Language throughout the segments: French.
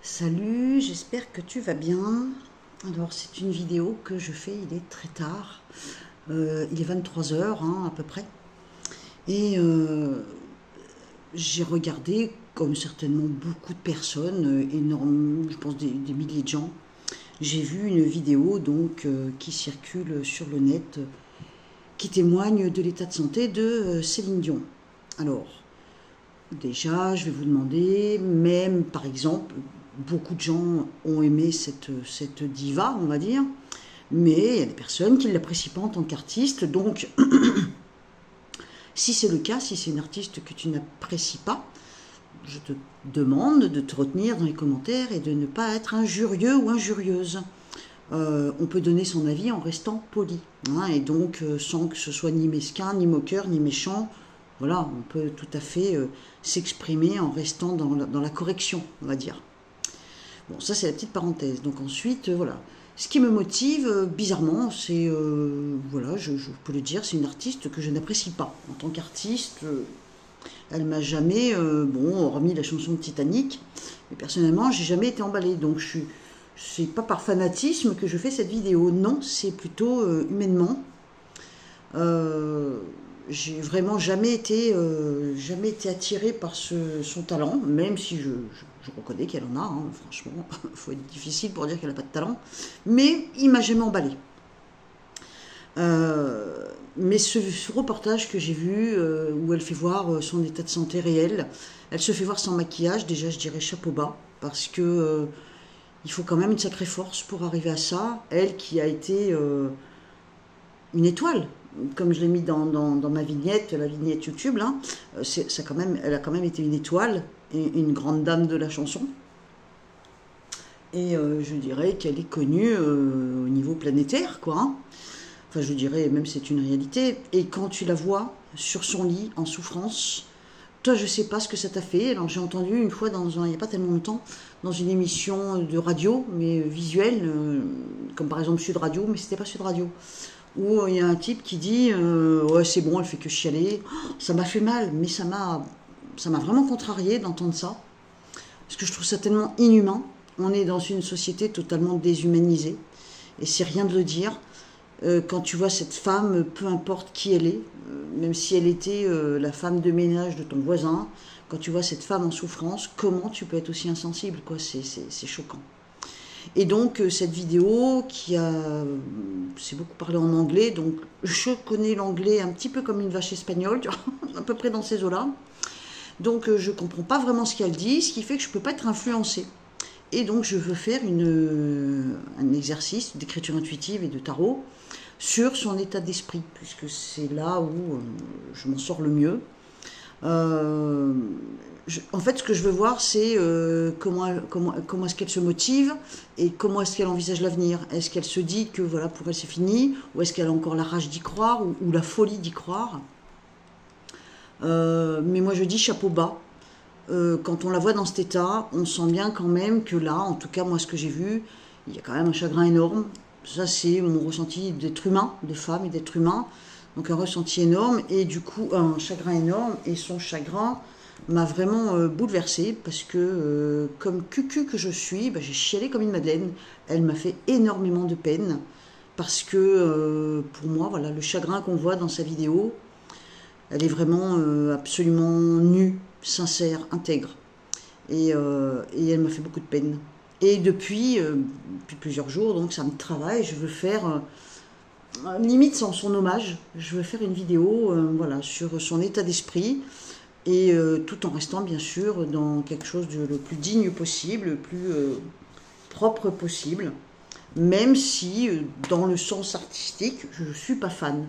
Salut, j'espère que tu vas bien. Alors, c'est une vidéo que je fais, il est très tard. Il est 23 heures à peu près. Et j'ai regardé, comme certainement beaucoup de personnes, énorme, je pense des milliers de gens, j'ai vu une vidéo donc qui circule sur le net, qui témoigne de l'état de santé de Céline Dion. Alors, déjà, je vais vous demander, même par exemple, beaucoup de gens ont aimé cette diva, on va dire, mais il y a des personnes qui ne l'apprécient pas en tant qu'artiste. Donc, si c'est le cas, si c'est une artiste que tu n'apprécies pas, je te demande de te retenir dans les commentaires et de ne pas être injurieux ou injurieuse. On peut donner son avis en restant poli, et donc sans que ce soit ni mesquin, ni moqueur, ni méchant. Voilà, on peut tout à fait s'exprimer en restant dans la correction, on va dire. Bon, ça c'est la petite parenthèse. Donc ensuite, voilà. Ce qui me motive, bizarrement, c'est, voilà, je peux le dire, c'est une artiste que je n'apprécie pas. En tant qu'artiste, elle m'a jamais, bon, hormis la chanson de Titanic, mais personnellement, j'ai jamais été emballée. Donc c'est pas par fanatisme que je fais cette vidéo. Non, c'est plutôt humainement. J'ai vraiment jamais été attirée par son talent, même si je reconnais qu'elle en a, franchement, il faut être difficile pour dire qu'elle n'a pas de talent, mais il m'a jamais emballé. Mais ce reportage que j'ai vu, où elle fait voir son état de santé réel, elle se fait voir sans maquillage, déjà je dirais chapeau bas, parce que il faut quand même une sacrée force pour arriver à ça. Elle qui a été une étoile, comme je l'ai mis dans ma vignette, la vignette YouTube, là, elle a quand même été une étoile et une grande dame de la chanson. Et je dirais qu'elle est connue au niveau planétaire, quoi. Enfin, je dirais même c'est une réalité. Et quand tu la vois sur son lit, en souffrance, toi, je sais pas ce que ça t'a fait. Alors, j'ai entendu une fois, il n'y a pas tellement longtemps, dans une émission de radio, mais visuelle, comme par exemple Sud Radio, mais c'était pas Sud Radio, où il y a un type qui dit ouais, c'est bon, elle fait que chialer. Oh, ça m'a fait mal, mais ça m'a vraiment contrarié d'entendre ça, parce que je trouve ça tellement inhumain. On est dans une société totalement déshumanisée, et c'est rien de le dire. Quand tu vois cette femme, peu importe qui elle est, même si elle était la femme de ménage de ton voisin, quand tu vois cette femme en souffrance, comment tu peux être aussi insensible, quoi? C'est choquant. Et donc cette vidéo c'est beaucoup parlé en anglais, donc je connais l'anglais un petit peu comme une vache espagnole, tu vois, à peu près dans ces eaux-là. Donc je comprends pas vraiment ce qu'elle dit, ce qui fait que je peux pas être influencée. Et donc je veux faire un exercice d'écriture intuitive et de tarot sur son état d'esprit, puisque c'est là où je m'en sors le mieux. En fait, ce que je veux voir, c'est comment est-ce qu'elle se motive et comment est-ce qu'elle envisage l'avenir. Est-ce qu'elle se dit que voilà, pour elle c'est fini, ou est-ce qu'elle a encore la rage d'y croire, ou la folie d'y croire. Mais moi je dis chapeau bas. Quand on la voit dans cet état, on sent bien quand même que là, en tout cas moi ce que j'ai vu, il y a quand même un chagrin énorme. Ça c'est mon ressenti d'être humain, de femme et d'être humain. Donc un ressenti énorme et du coup un chagrin énorme, et son chagrin m'a vraiment bouleversée parce que comme cucu que je suis, j'ai chialé comme une madeleine. Elle m'a fait énormément de peine parce que pour moi, voilà, le chagrin qu'on voit dans sa vidéo, elle est vraiment absolument nue, sincère, intègre. Et elle m'a fait beaucoup de peine. Et depuis plusieurs jours, donc ça me travaille, je veux faire limite sans son hommage, je veux faire une vidéo voilà, sur son état d'esprit, et tout en restant bien sûr dans quelque chose de le plus digne possible, le plus propre possible, même si dans le sens artistique je ne suis pas fan.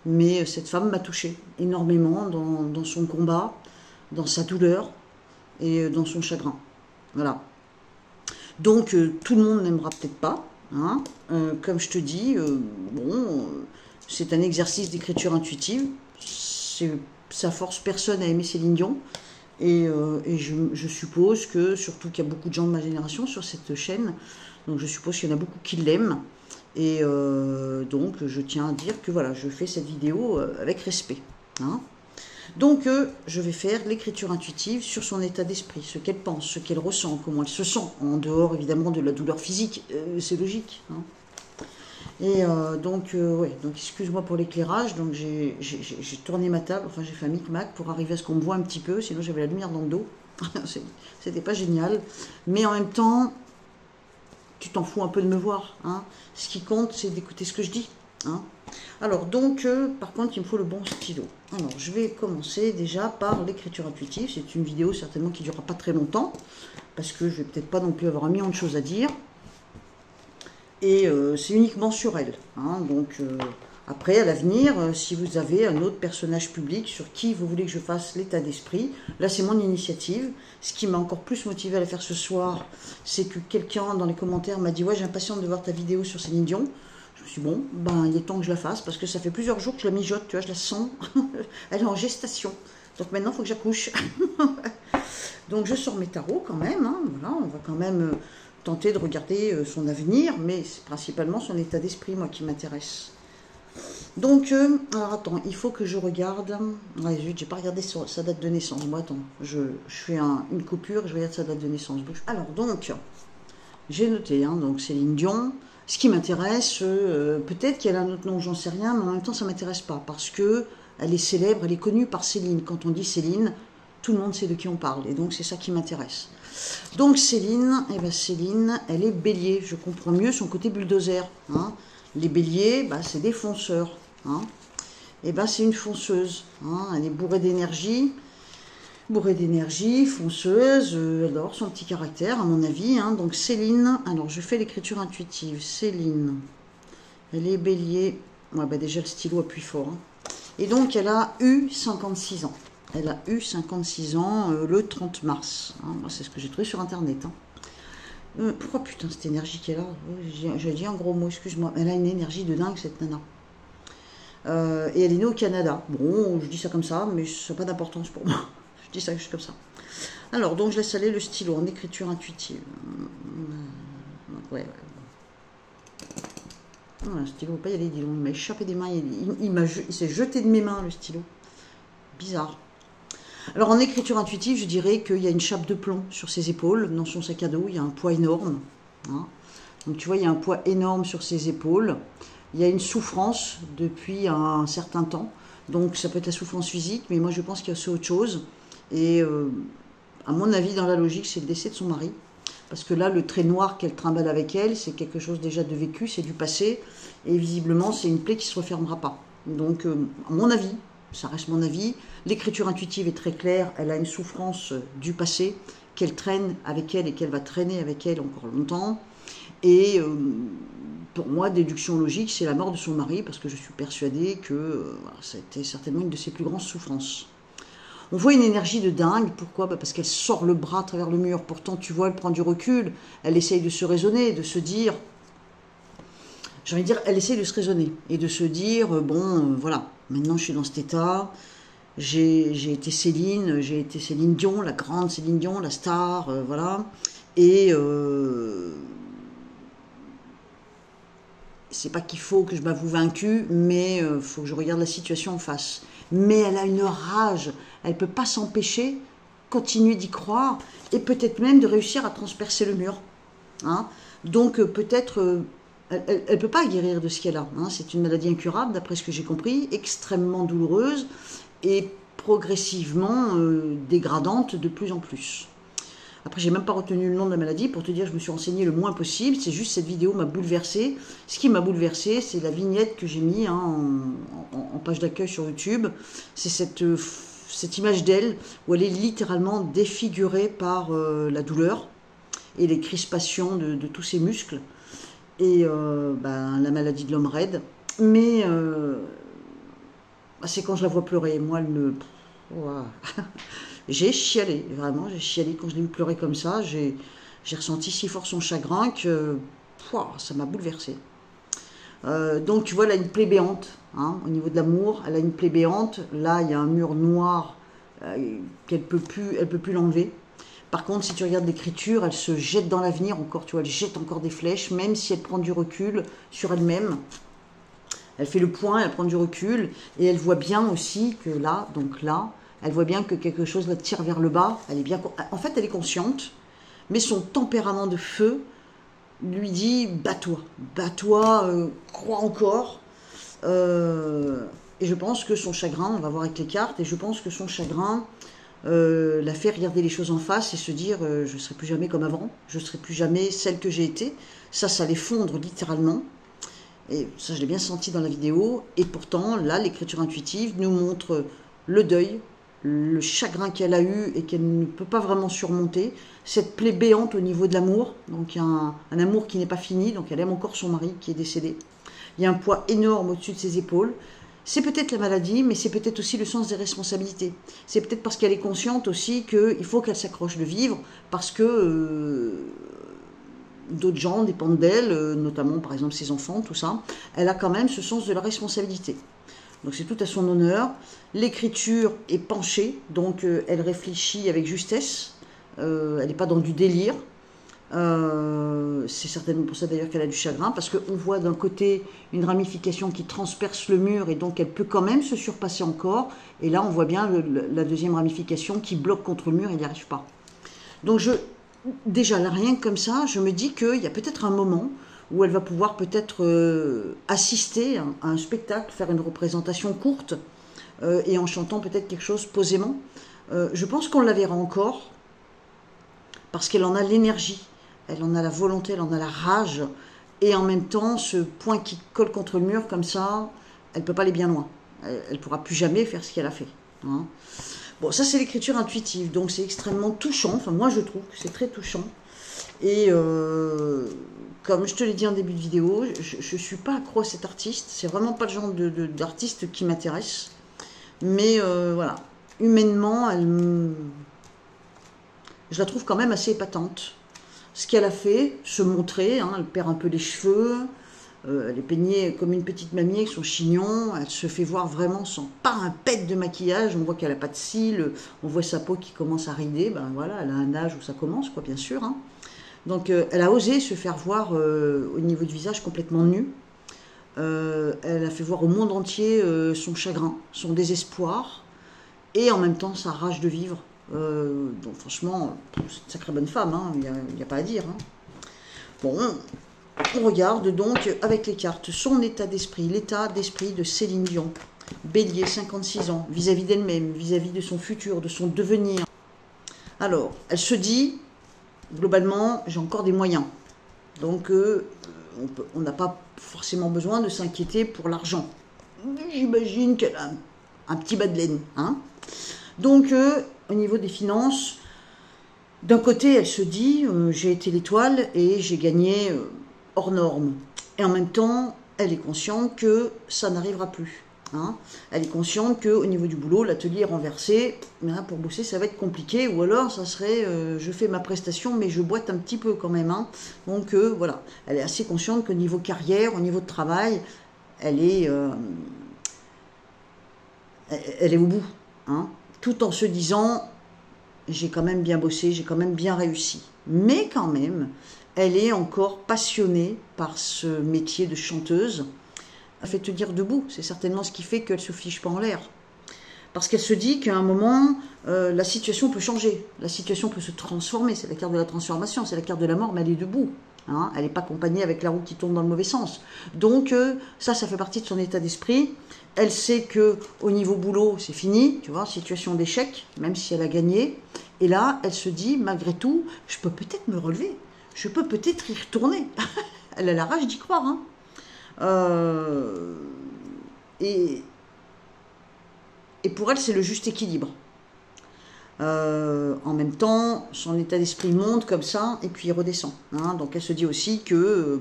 Mais cette femme m'a touchée énormément dans son combat, dans sa douleur et dans son chagrin. Voilà. Donc tout le monde n'aimera peut-être pas, comme je te dis, bon, c'est un exercice d'écriture intuitive. Ça force personne à aimer Céline Dion. Et je suppose que, surtout qu'il y a beaucoup de gens de ma génération sur cette chaîne, donc je suppose qu'il y en a beaucoup qui l'aiment. Et donc je tiens à dire que voilà, je fais cette vidéo avec respect. Donc, je vais faire l'écriture intuitive sur son état d'esprit, ce qu'elle pense, ce qu'elle ressent, comment elle se sent, en dehors évidemment de la douleur physique, c'est logique. Hein. Et ouais, donc excuse-moi pour l'éclairage, donc j'ai tourné ma table, enfin j'ai fait un micmac pour arriver à ce qu'on me voit un petit peu, sinon j'avais la lumière dans le dos, c'était pas génial, mais en même temps, tu t'en fous un peu de me voir, hein. Ce qui compte c'est d'écouter ce que je dis. Hein. Alors donc, par contre il me faut le bon stylo. Alors je vais commencer déjà par l'écriture intuitive, c'est une vidéo certainement qui ne durera pas très longtemps, parce que je vais peut-être pas non plus avoir un million de choses à dire. Et c'est uniquement sur elle. Hein, donc après, à l'avenir, si vous avez un autre personnage public sur qui vous voulez que je fasse l'état d'esprit, là c'est mon initiative. Ce qui m'a encore plus motivé à la faire ce soir, c'est que quelqu'un dans les commentaires m'a dit « Ouais, j'ai impatiente de voir ta vidéo sur Céline Dion ». Je me suis dit « Bon, ben il est temps que je la fasse parce que ça fait plusieurs jours que je la mijote, tu vois, je la sens. Elle est en gestation. Donc maintenant, il faut que j'accouche. » Donc je sors mes tarots quand même. Hein, voilà, on va quand même... tenter de regarder son avenir, mais c'est principalement son état d'esprit, moi, qui m'intéresse. Donc, alors attends, il faut que je regarde... Ouais, zut, j'ai pas regardé sa date de naissance. Bon, attends, je fais une coupure et je regarde sa date de naissance. Alors, donc, j'ai noté, hein, donc Céline Dion. Ce qui m'intéresse, peut-être qu'elle a un autre nom, j'en sais rien, mais en même temps, ça ne m'intéresse pas, parce que elle est célèbre, elle est connue par Céline. Quand on dit Céline, tout le monde sait de qui on parle, et donc c'est ça qui m'intéresse. Donc Céline, eh ben Céline, elle est bélier. Je comprends mieux son côté bulldozer. Hein. Les béliers, bah, c'est des fonceurs. Hein. Et ben c'est une fonceuse. Hein. Elle est bourrée d'énergie, fonceuse. Elle adore son petit caractère, à mon avis. Hein. Donc Céline, alors je fais l'écriture intuitive. Céline, elle est bélier. Ouais, bah, déjà le stylo appuie fort. Hein. Et donc elle a eu 56 ans. Elle a eu 56 ans le 30 mars. Hein, c'est ce que j'ai trouvé sur Internet. Hein. Pourquoi putain cette énergie qu'elle a? J'ai dit un gros mot, excuse-moi. Elle a une énergie de dingue cette nana. Et elle est née au Canada. Bon, je dis ça comme ça, mais ça n'a pas d'importance pour moi. Je dis ça juste comme ça. Alors, donc je laisse aller le stylo en écriture intuitive. Ouais. Non, le stylo ne va pas y aller, dis donc. Il m'a échappé des mains. Il s'est jeté de mes mains, le stylo. Bizarre. Alors en écriture intuitive, je dirais qu'il y a une chape de plomb sur ses épaules, dans son sac à dos, il y a un poids énorme. Hein. Donc tu vois, il y a un poids énorme sur ses épaules. Il y a une souffrance depuis un certain temps. Donc ça peut être la souffrance physique, mais moi je pense qu'il y a aussi autre chose. Et à mon avis, dans la logique, c'est le décès de son mari. Parce que là, le trait noir qu'elle trimballe avec elle, c'est quelque chose déjà de vécu, c'est du passé. Et visiblement, c'est une plaie qui ne se refermera pas. Donc à mon avis, ça reste mon avis. L'écriture intuitive est très claire. Elle a une souffrance du passé qu'elle traîne avec elle et qu'elle va traîner avec elle encore longtemps. Et pour moi, déduction logique, c'est la mort de son mari parce que je suis persuadée que c'était certainement une de ses plus grandes souffrances. On voit une énergie de dingue. Pourquoi? Parce qu'elle sort le bras à travers le mur. Pourtant, tu vois, elle prend du recul. Elle essaye de se raisonner, de se dire... J'ai envie de dire, elle essaye de se raisonner et de se dire, bon, voilà, maintenant je suis dans cet état, j'ai été Céline Dion, la grande Céline Dion, la star, voilà, et c'est pas qu'il faut que je m'avoue vaincue, mais il faut que je regarde la situation en face. Mais elle a une rage, elle ne peut pas s'empêcher, continuer d'y croire, et peut-être même de réussir à transpercer le mur. Hein. Donc peut-être... elle ne peut pas guérir de ce qu'elle a. Hein. C'est une maladie incurable, d'après ce que j'ai compris, extrêmement douloureuse et progressivement dégradante de plus en plus. Après, j'ai même pas retenu le nom de la maladie pour te dire, je me suis renseignée le moins possible. C'est juste cette vidéo m'a bouleversée. Ce qui m'a bouleversée, c'est la vignette que j'ai mis hein, en page d'accueil sur YouTube. C'est cette image d'elle où elle est littéralement défigurée par la douleur et les crispations de tous ses muscles. Et la maladie de l'homme raide. Mais c'est quand je la vois pleurer. Moi, elle me... Wow. J'ai chialé, vraiment, j'ai chialé quand je l'ai vu pleurer comme ça. J'ai ressenti si fort son chagrin que ça m'a bouleversée. Donc tu vois, elle a une plaie béante, hein, au niveau de l'amour, elle a une plaie béante. Là, il y a un mur noir qu'elle peut plus l'enlever. Par contre, si tu regardes l'écriture, elle se jette dans l'avenir encore, tu vois, elle jette encore des flèches, même si elle prend du recul sur elle-même. Elle fait le point, elle prend du recul, et elle voit bien aussi que là, donc là, elle voit bien que quelque chose la tire vers le bas. Elle est bien, en fait, elle est consciente, mais son tempérament de feu lui dit bats-toi, crois encore. Et je pense que son chagrin, on va voir avec les cartes, et je pense que son chagrin la fait regarder les choses en face et se dire je ne serai plus jamais comme avant, je ne serai plus jamais celle que j'ai été. Ça l'effondre littéralement. Et ça, je l'ai bien senti dans la vidéo. Et pourtant, là, l'écriture intuitive nous montre le deuil, le chagrin qu'elle a eu et qu'elle ne peut pas vraiment surmonter, cette plaie béante au niveau de l'amour, donc un amour qui n'est pas fini, donc elle aime encore son mari qui est décédé. Il y a un poids énorme au-dessus de ses épaules. C'est peut-être la maladie, mais c'est peut-être aussi le sens des responsabilités. C'est peut-être parce qu'elle est consciente aussi qu'il faut qu'elle s'accroche de vivre, parce que d'autres gens dépendent d'elle, notamment par exemple ses enfants, tout ça. Elle a quand même ce sens de la responsabilité. Donc c'est tout à son honneur. L'écriture est penchée, donc elle réfléchit avec justesse. Elle n'est pas dans du délire. C'est certainement pour ça d'ailleurs qu'elle a du chagrin, parce qu'on voit d'un côté une ramification qui transperce le mur et donc elle peut quand même se surpasser encore, et là on voit bien la deuxième ramification qui bloque contre le mur et il n'y arrive pas. Donc déjà là, rien que comme ça, je me dis qu'il y a peut-être un moment où elle va pouvoir peut-être assister à un spectacle, faire une représentation courte et en chantant peut-être quelque chose posément. Je pense qu'on la verra encore parce qu'elle en a l'énergie. Elle en a la volonté, elle en a la rage, et en même temps, ce point qui colle contre le mur comme ça, elle ne peut pas aller bien loin. Elle ne pourra plus jamais faire ce qu'elle a fait. Hein. Bon, ça c'est l'écriture intuitive, donc c'est extrêmement touchant, enfin moi je trouve que c'est très touchant. Et comme je te l'ai dit en début de vidéo, je ne suis pas accro à cet artiste, c'est vraiment pas le genre d'artiste qui m'intéresse. Mais voilà, humainement, je la trouve quand même assez épatante. Ce qu'elle a fait, se montrer, hein, elle perd un peu les cheveux, elle est peignée comme une petite mamie avec son chignon, elle se fait voir vraiment sans pas un pet de maquillage, on voit qu'elle n'a pas de cils, on voit sa peau qui commence à rider, ben voilà, elle a un âge où ça commence, quoi, bien sûr. Hein. Donc elle a osé se faire voir au niveau du visage complètement nu, elle a fait voir au monde entier son chagrin, son désespoir, et en même temps sa rage de vivre. Donc franchement, c'est une sacrée bonne femme, hein, il n'y a pas à dire. Hein. Bon, on regarde donc avec les cartes son état d'esprit, l'état d'esprit de Céline Dion. Bélier, 56 ans, vis-à-vis d'elle-même, vis-à-vis de son futur, de son devenir. Alors, elle se dit, globalement, j'ai encore des moyens. Donc, on n'a pas forcément besoin de s'inquiéter pour l'argent. J'imagine qu'elle a un petit bas de laine. Hein. Donc, au niveau des finances, d'un côté, elle se dit, j'ai été l'étoile et j'ai gagné hors norme. Et en même temps, elle est consciente que ça n'arrivera plus. Hein. Elle est consciente qu'au niveau du boulot, l'atelier est renversé. Hein, pour bosser, ça va être compliqué. Ou alors, ça serait, je fais ma prestation, mais je boite un petit peu quand même. Hein. Donc, voilà. Elle est assez consciente qu'au niveau carrière, au niveau de travail, elle est au bout. Hein. Tout en se disant, j'ai quand même bien bossé, j'ai quand même bien réussi. Mais quand même, elle est encore passionnée par ce métier de chanteuse. Elle fait tenir debout, c'est certainement ce qui fait qu'elle ne se fiche pas en l'air. Parce qu'elle se dit qu'à un moment, la situation peut changer, la situation peut se transformer, c'est la carte de la transformation, c'est la carte de la mort, mais elle est debout. Hein, elle n'est pas accompagnée avec la roue qui tourne dans le mauvais sens. Donc ça fait partie de son état d'esprit. Elle sait qu'au niveau boulot, c'est fini, tu vois, situation d'échec, même si elle a gagné. Et là, elle se dit, malgré tout, je peux peut-être me relever, je peux peut-être y retourner. Elle a la rage d'y croire. Hein. Et pour elle, c'est le juste équilibre. En même temps, son état d'esprit monte comme ça, et puis il redescend. Hein. Donc elle se dit aussi que,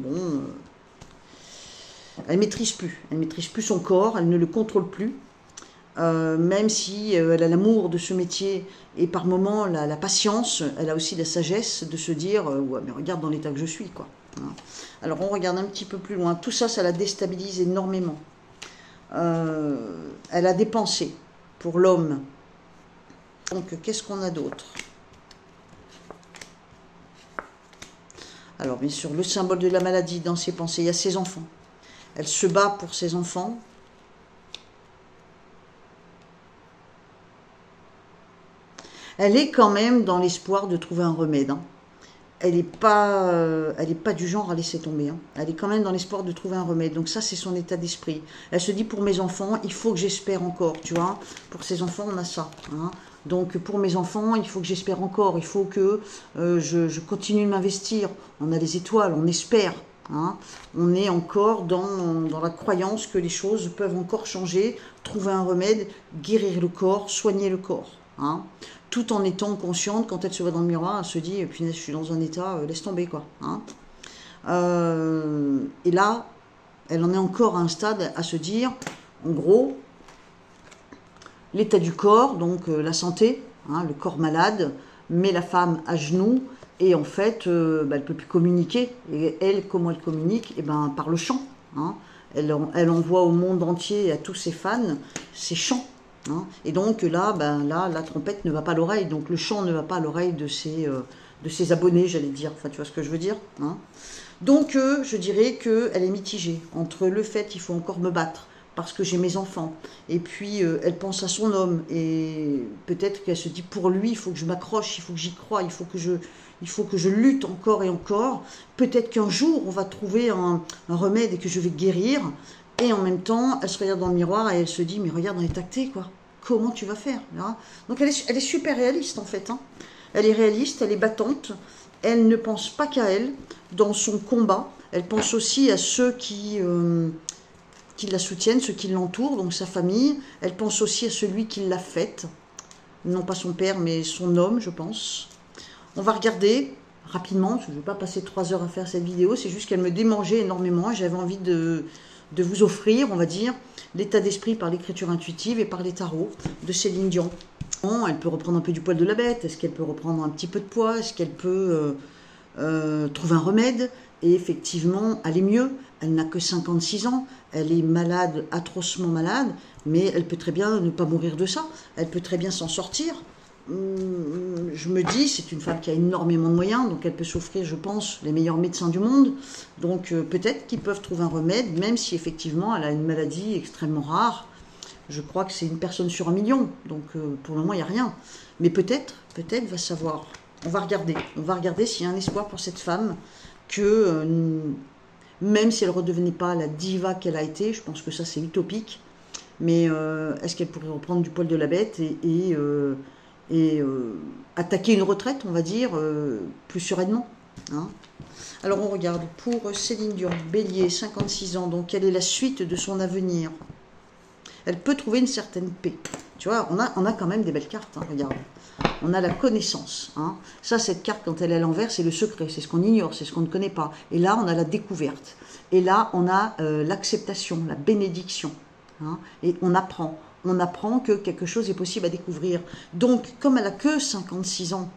elle maîtrise plus son corps, elle ne le contrôle plus, même si elle a l'amour de ce métier et par moments la patience, elle a aussi la sagesse de se dire ouais, mais regarde dans l'état que je suis, quoi. Hein. Alors on regarde un petit peu plus loin, tout ça, ça la déstabilise énormément. Elle a des pensées pour l'homme. Donc qu'est-ce qu'on a d'autre? Alors bien sûr, le symbole de la maladie dans ses pensées, il y a ses enfants. Elle se bat pour ses enfants. Elle est quand même dans l'espoir de trouver un remède. Hein. Elle n'est pas du genre à laisser tomber. Hein. Elle est quand même dans l'espoir de trouver un remède. Donc ça, c'est son état d'esprit. Elle se dit, pour mes enfants, il faut que j'espère encore. Tu vois, pour ses enfants, on a ça. Hein. Donc pour mes enfants, il faut que j'espère encore. Il faut que je continue de m'investir. On a les étoiles, on espère. Hein. On est encore dans la croyance que les choses peuvent encore changer, trouver un remède, guérir le corps, soigner le corps. Hein. Tout en étant consciente, quand elle se voit dans le miroir, elle se dit, punaise, je suis dans un état, laisse tomber, quoi. Hein. Et là, elle en est encore à un stade à se dire, en gros, l'état du corps, donc la santé, hein, le corps malade, met la femme à genoux, et en fait, elle ne peut plus communiquer. Et elle, comment elle communique? Eh ben, par le chant. Hein. Elle envoie au monde entier, à tous ses fans, ses chants. Hein. Et donc là, la trompette ne va pas à l'oreille, donc le chant ne va pas à l'oreille de ses abonnés, j'allais dire. Enfin, tu vois ce que je veux dire, hein. Donc, je dirais qu'elle est mitigée entre le fait qu'il faut encore me battre, parce que j'ai mes enfants, et puis elle pense à son homme, et peut-être qu'elle se dit, pour lui, il faut que je m'accroche, il faut que j'y croie, il faut que je lutte encore et encore. Peut-être qu'un jour, on va trouver un remède et que je vais guérir. Et en même temps, elle se regarde dans le miroir et elle se dit, mais regarde, on est tacté, quoi. Comment tu vas faire, hein? Donc elle est super réaliste, en fait. Hein. Elle est réaliste, elle est battante. Elle ne pense pas qu'à elle dans son combat. Elle pense aussi à ceux qui la soutiennent, ceux qui l'entourent, donc sa famille. Elle pense aussi à celui qui l'a faite. Non pas son père, mais son homme, je pense. On va regarder rapidement, parce que je ne vais pas passer 3 heures à faire cette vidéo. C'est juste qu'elle me démangeait énormément. J'avais envie de vous offrir, on va dire, l'état d'esprit par l'écriture intuitive et par les tarots de Céline Dion. Elle peut reprendre un peu du poil de la bête, est-ce qu'elle peut reprendre un petit peu de poids, est-ce qu'elle peut trouver un remède et effectivement aller mieux. Elle n'a que 56 ans, elle est malade, atrocement malade, mais elle peut très bien ne pas mourir de ça, elle peut très bien s'en sortir. Je me dis, c'est une femme qui a énormément de moyens, donc elle peut s'offrir, je pense, les meilleurs médecins du monde. Donc peut-être qu'ils peuvent trouver un remède, même si effectivement elle a une maladie extrêmement rare. Je crois que c'est une personne sur 1 million, donc pour le moment il n'y a rien. Mais peut-être, va savoir. On va regarder s'il y a un espoir pour cette femme, que même si elle ne redevenait pas la diva qu'elle a été, je pense que ça c'est utopique, mais est-ce qu'elle pourrait reprendre du poil de la bête et attaquer une retraite, on va dire, plus sereinement, hein. Alors on regarde pour Céline Dion, Bélier, 56 ans, donc quelle est la suite de son avenir? Elle peut trouver une certaine paix. Tu vois, on a quand même des belles cartes, hein, regarde. On a la connaissance. Hein. Ça, cette carte, quand elle est à l'envers, c'est le secret, c'est ce qu'on ignore, c'est ce qu'on ne connaît pas. Et là, on a la découverte. Et là, on a l'acceptation, la bénédiction. Hein. Et on apprend. On apprend que quelque chose est possible à découvrir. Donc, comme elle n'a que 56 ans,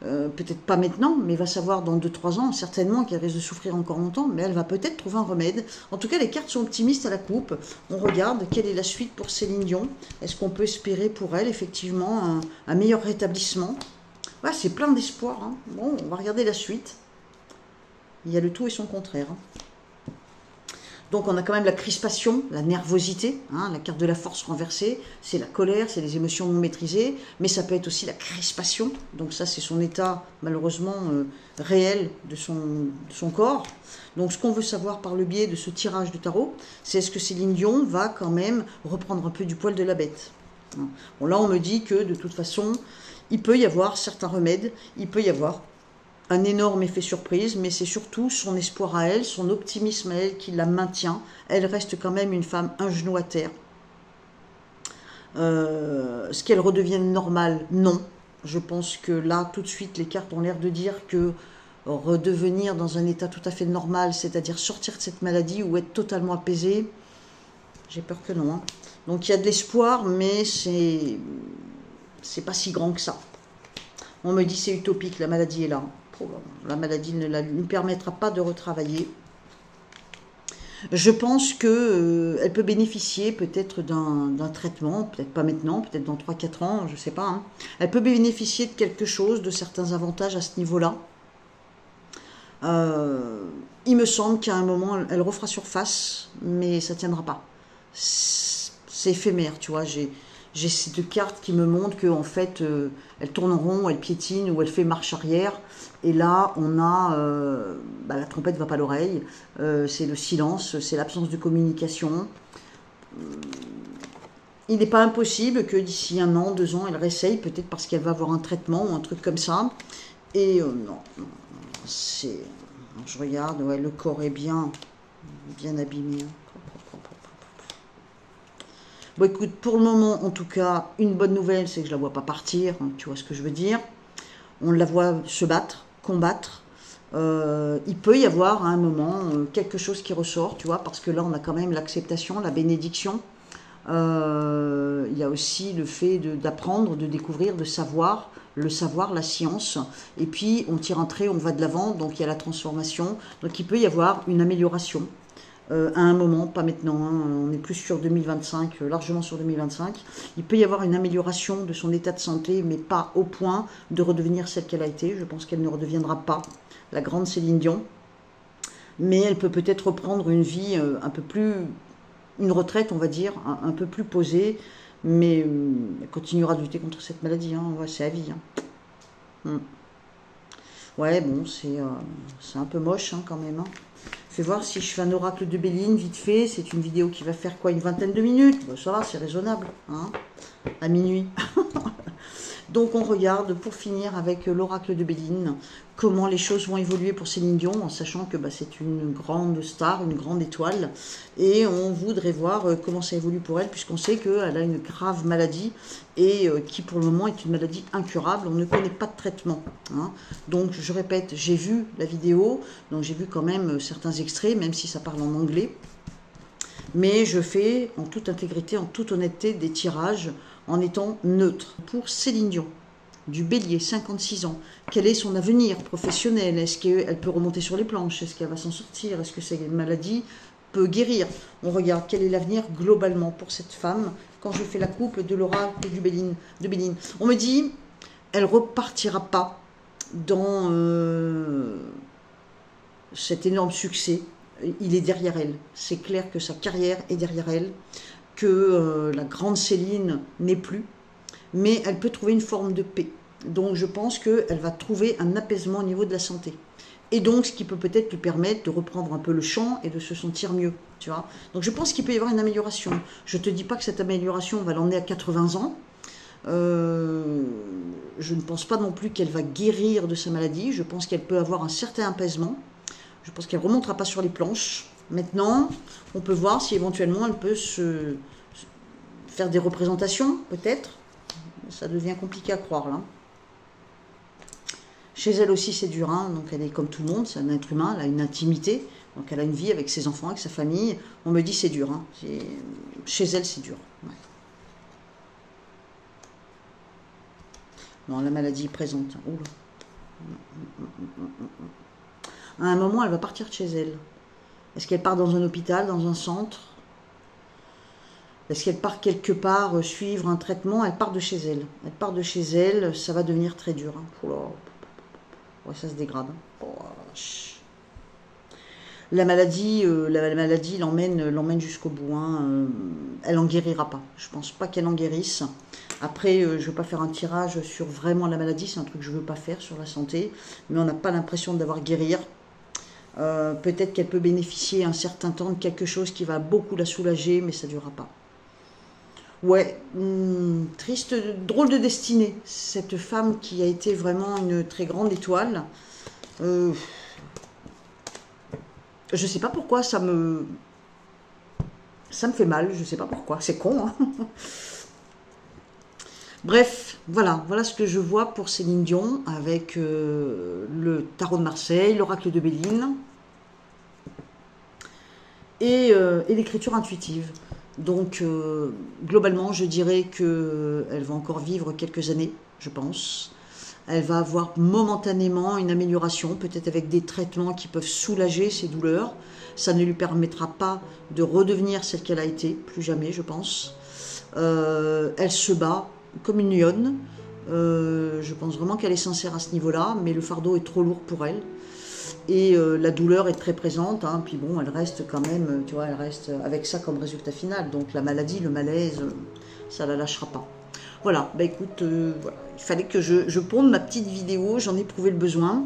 peut-être pas maintenant, mais va savoir dans 2-3 ans, certainement qu'elle risque de souffrir encore longtemps, mais elle va peut-être trouver un remède. En tout cas, les cartes sont optimistes à la coupe. On regarde quelle est la suite pour Céline Dion. Est-ce qu'on peut espérer pour elle, effectivement, un meilleur rétablissement? Ouais, c'est plein d'espoir. Hein. Bon, on va regarder la suite. Il y a le tout et son contraire. Hein. Donc on a quand même la crispation, la nervosité, hein, la carte de la force renversée, c'est la colère, c'est les émotions non maîtrisées, mais ça peut être aussi la crispation, donc ça c'est son état malheureusement réel de son corps. Donc ce qu'on veut savoir par le biais de ce tirage de tarot, c'est est-ce que Céline Dion va quand même reprendre un peu du poil de la bête. Bon là on me dit que de toute façon, il peut y avoir certains remèdes, il peut y avoir un énorme effet surprise, mais c'est surtout son espoir à elle, son optimisme à elle qui la maintient. Elle reste quand même une femme un genou à terre. Est-ce qu'elle redevienne normale? Non. Je pense que là, tout de suite, les cartes ont l'air de dire que redevenir dans un état tout à fait normal, c'est-à-dire sortir de cette maladie ou être totalement apaisée, j'ai peur que non. Hein. Donc il y a de l'espoir, mais c'est pas si grand que ça. On me dit c'est utopique, la maladie est là. La maladie ne lui permettra pas de retravailler. Je pense qu'elle peut bénéficier peut-être d'un traitement, peut-être pas maintenant, peut-être dans 3-4 ans, je ne sais pas. Hein. Elle peut bénéficier de quelque chose, de certains avantages à ce niveau-là. il me semble qu'à un moment, elle refera surface, mais ça ne tiendra pas. C'est éphémère, tu vois. J'ai ces deux cartes qui me montrent qu'en fait, elle tourne en rond, elle piétine ou elle fait marche arrière. Et là, on a... la trompette ne va pas à l'oreille. C'est le silence, c'est l'absence de communication. Il n'est pas impossible que d'ici 1 an, 2 ans, elle réessaye, peut-être parce qu'elle va avoir un traitement ou un truc comme ça. Et non, c'est... Je regarde, ouais, le corps est bien abîmé. Bon, écoute, pour le moment, en tout cas, une bonne nouvelle, c'est que je la vois pas partir, hein, tu vois ce que je veux dire. On la voit se battre, combattre. Il peut y avoir à un moment quelque chose qui ressort, tu vois, parce que là, on a quand même l'acceptation, la bénédiction. Il y a aussi le fait d'apprendre, de découvrir, de savoir, le savoir, la science. Et puis, on tire un trait, on va de l'avant, donc il y a la transformation. Donc, il peut y avoir une amélioration. À un moment, pas maintenant, hein, on est plus sur 2025, largement sur 2025, il peut y avoir une amélioration de son état de santé, mais pas au point de redevenir celle qu'elle a été. Je pense qu'elle ne redeviendra pas la grande Céline Dion, mais elle peut peut-être reprendre une vie un peu plus, une retraite, on va dire, un peu plus posée, mais elle continuera de lutter contre cette maladie, hein, ouais, c'est à vie. Hein. Ouais, bon, c'est un peu moche hein, quand même. Hein. Je vais voir si je fais un oracle de Béline, vite fait. C'est une vidéo qui va faire quoi, une vingtaine de minutes. Bon, ça va, c'est raisonnable, hein, à minuit. Donc on regarde, pour finir, avec l'oracle de Béline, comment les choses vont évoluer pour Céline Dion, en sachant que c'est une grande star, une grande étoile. Et on voudrait voir comment ça évolue pour elle, puisqu'on sait qu'elle a une grave maladie, et qui pour le moment est une maladie incurable. On ne connaît pas de traitement. Hein. Donc je répète, j'ai vu la vidéo, donc j'ai vu quand même certains extraits, même si ça parle en anglais. Mais je fais en toute intégrité, en toute honnêteté, des tirages en étant neutre. Pour Céline Dion, du Bélier, 56 ans, quel est son avenir professionnel? Est-ce qu'elle peut remonter sur les planches? Est-ce qu'elle va s'en sortir? Est-ce que cette maladie peut guérir? On regarde quel est l'avenir globalement pour cette femme quand je fais la coupe de l'oracle de Béline. On me dit, elle repartira pas dans cet énorme succès. Il est derrière elle. C'est clair que sa carrière est derrière elle, que la grande Céline n'est plus, mais elle peut trouver une forme de paix. Donc je pense qu'elle va trouver un apaisement au niveau de la santé. Et donc ce qui peut peut-être lui permettre de reprendre un peu le chant et de se sentir mieux. Tu vois. Donc je pense qu'il peut y avoir une amélioration. Je ne te dis pas que cette amélioration va l'emmener à 80 ans. Je ne pense pas non plus qu'elle va guérir de sa maladie. Je pense qu'elle peut avoir un certain apaisement. Je pense qu'elle ne remontera pas sur les planches. Maintenant, on peut voir si éventuellement elle peut se faire des représentations, peut-être. Ça devient compliqué à croire, là. Chez elle aussi, c'est dur. Hein. Donc elle est comme tout le monde, c'est un être humain, elle a une intimité. Donc elle a une vie avec ses enfants, avec sa famille. On me dit c'est dur. Hein. Chez elle, c'est dur. Ouais. Non, la maladie est présente. Oula. À un moment, elle va partir de chez elle. Est-ce qu'elle part dans un hôpital, dans un centre? Est-ce qu'elle part quelque part suivre un traitement? Elle part de chez elle. Elle part de chez elle, ça va devenir très dur. Hein. Ouais, ça se dégrade. Oh, la maladie l'emmène jusqu'au bout. Hein. Elle n'en guérira pas. Je ne pense pas qu'elle en guérisse. Après, je ne veux pas faire un tirage sur vraiment la maladie. C'est un truc que je ne veux pas faire sur la santé. Mais on n'a pas l'impression d'avoir guérir. Peut-être qu'elle peut bénéficier un certain temps de quelque chose qui va beaucoup la soulager, mais ça ne durera pas. Ouais, triste, drôle de destinée, cette femme qui a été vraiment une très grande étoile. Je ne sais pas pourquoi ça me fait mal, je ne sais pas pourquoi, c'est con. Hein. Bref, voilà ce que je vois pour Céline Dion avec le tarot de Marseille, l'oracle de Béline et l'écriture intuitive. Donc, globalement, je dirais qu'elle va encore vivre quelques années, je pense. Elle va avoir momentanément une amélioration, peut-être avec des traitements qui peuvent soulager ses douleurs. Ça ne lui permettra pas de redevenir celle qu'elle a été, plus jamais, je pense. Elle se bat comme une lionne. Je pense vraiment qu'elle est sincère à ce niveau-là, mais le fardeau est trop lourd pour elle. Et la douleur est très présente, hein, puis bon, elle reste quand même, tu vois, elle reste avec ça comme résultat final. Donc la maladie, le malaise, ça la lâchera pas. Voilà, bah écoute, voilà. Il fallait que je ponde ma petite vidéo, j'en ai éprouvé le besoin.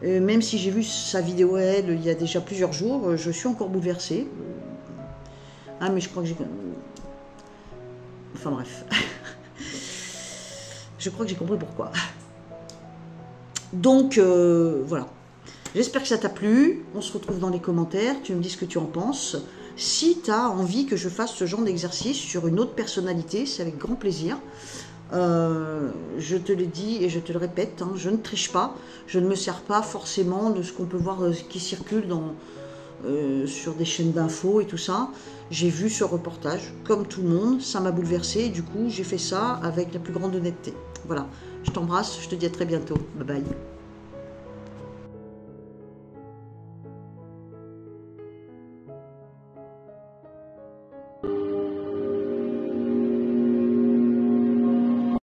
Même si j'ai vu sa vidéo, elle, il y a déjà plusieurs jours, je suis encore bouleversée. Ah, mais je crois que j'ai... Enfin bref. Je crois que j'ai compris pourquoi. Donc, voilà. J'espère que ça t'a plu. On se retrouve dans les commentaires. Tu me dis ce que tu en penses. Si tu as envie que je fasse ce genre d'exercice sur une autre personnalité, c'est avec grand plaisir. Je te le dis et je te le répète, hein, je ne triche pas. Je ne me sers pas forcément de ce qu'on peut voir qui circule sur des chaînes d'infos et tout ça. J'ai vu ce reportage, comme tout le monde. Ça m'a bouleversée. Du coup, j'ai fait ça avec la plus grande honnêteté. Voilà. Je t'embrasse. Je te dis à très bientôt. Bye bye.